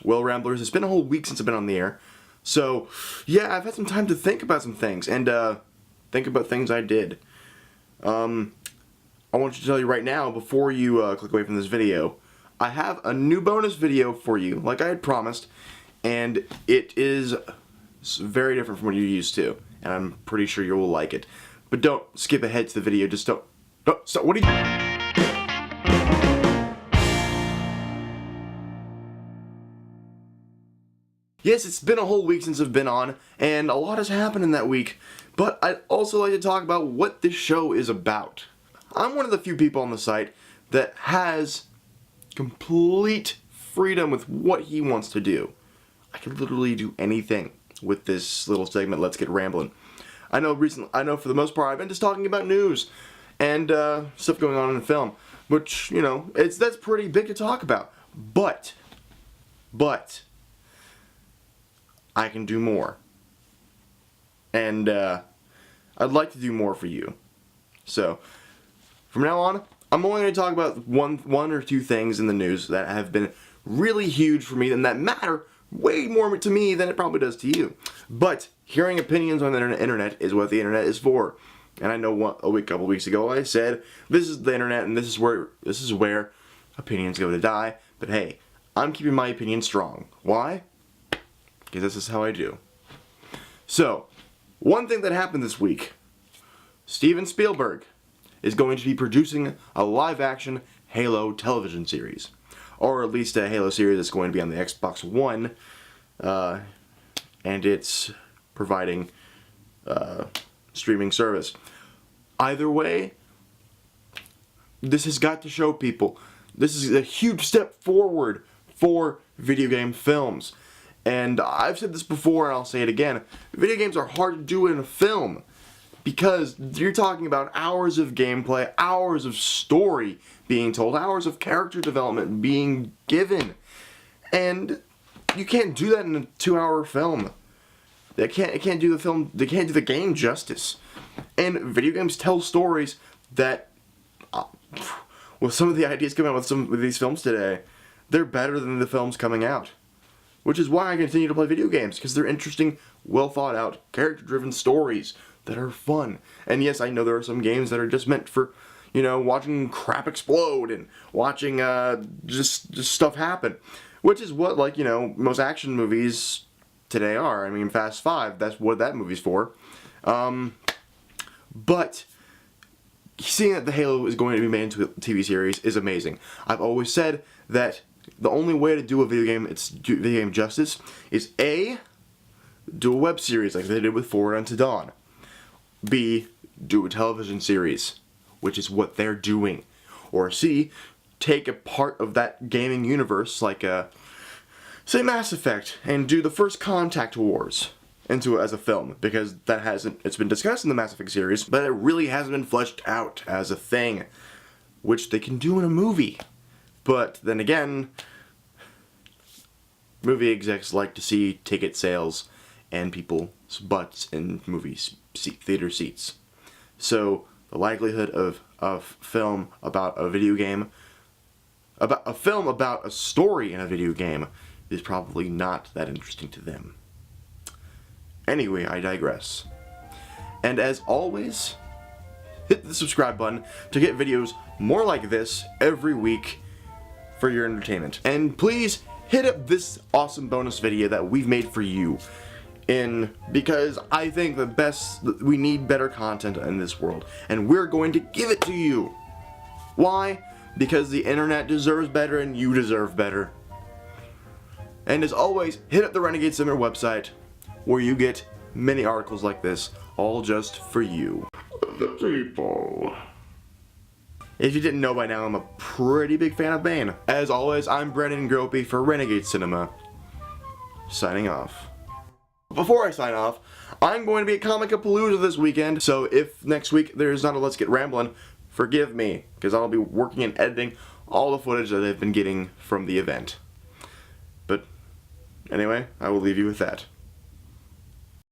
Well, Ramblers, it's been a whole week since I've been on the air. So, yeah, I've had some time to think about some things, and think about things I did. I want to tell you right now, before you click away from this video, I have a new bonus video for you, like I had promised, and it is very different from what you're used to, and I'm pretty sure you will like it. But don't skip ahead to the video, just don't stop, what are you... Yes, it's been a whole week since I've been on, and a lot has happened in that week, but I'd also like to talk about what this show is about. I'm one of the few people on the site that has complete freedom with what he wants to do. I can literally do anything with this little segment, Let's Get Ramblin'. I know for the most part I've been just talking about news and stuff going on in film, which, you know, that's pretty big to talk about. But I can do more. And I'd like to do more for you. So, from now on, I'm only going to talk about one or two things in the news that have been really huge for me and that matter way more to me than it probably does to you. But hearing opinions on the internet is what the internet is for. And I know a couple weeks ago I said, this is the internet and this is where opinions go to die. But hey, I'm keeping my opinion strong. Why? Because this is how I do. So, one thing that happened this week, Steven Spielberg is going to be producing a live-action Halo television series. Or at least a Halo series that's going to be on the Xbox One, and it's providing streaming service. Either way, this has got to show people, this is a huge step forward for video game films. And I've said this before and I'll say it again, video games are hard to do in a film because you're talking about hours of gameplay, hours of story being told, hours of character development being given. And you can't do that in a 2-hour film. They can't do the game justice. And video games tell stories that, with some of the ideas coming out with these films today, they're better than the films coming out. Which is why I continue to play video games, because they're interesting, well thought out, character-driven stories that are fun. And yes, I know there are some games that are just meant for, you know, watching crap explode and watching just stuff happen. Which is what, like, you know, most action movies today are. I mean, Fast 5, that's what that movie's for. But seeing that the Halo is going to be made into a TV series is amazing. I've always said that the only way to do a video game justice is A, do a web series like they did with Forward Unto Dawn. B, do a television series, which is what they're doing. Or C, take a part of that gaming universe, like say Mass Effect, and do the First Contact Wars into it as a film, because it's been discussed in the Mass Effect series, but it really hasn't been fleshed out as a thing, which they can do in a movie. But then again, movie execs like to see ticket sales and people's butts in theater seats. So the likelihood of a film about a video game, about a story in a video game, is probably not that interesting to them. Anyway, I digress. And as always, hit the subscribe button to get videos more like this every week for your entertainment. And please hit up this awesome bonus video that we've made for you, because I think we need better content in this world, and we're going to give it to you. Why? Because the internet deserves better and you deserve better. And as always, hit up the Renegade Simmer website, where you get many articles like this, all just for you. The people. If you didn't know by now, I'm a pretty big fan of Bane. As always, I'm Brennan Gropey for Renegade Cinema, signing off. Before I sign off, I'm going to be at Comic-Palooza this weekend, so if next week there's not a Let's Get Ramblin', forgive me, because I'll be working and editing all the footage that I've been getting from the event. But anyway, I will leave you with that.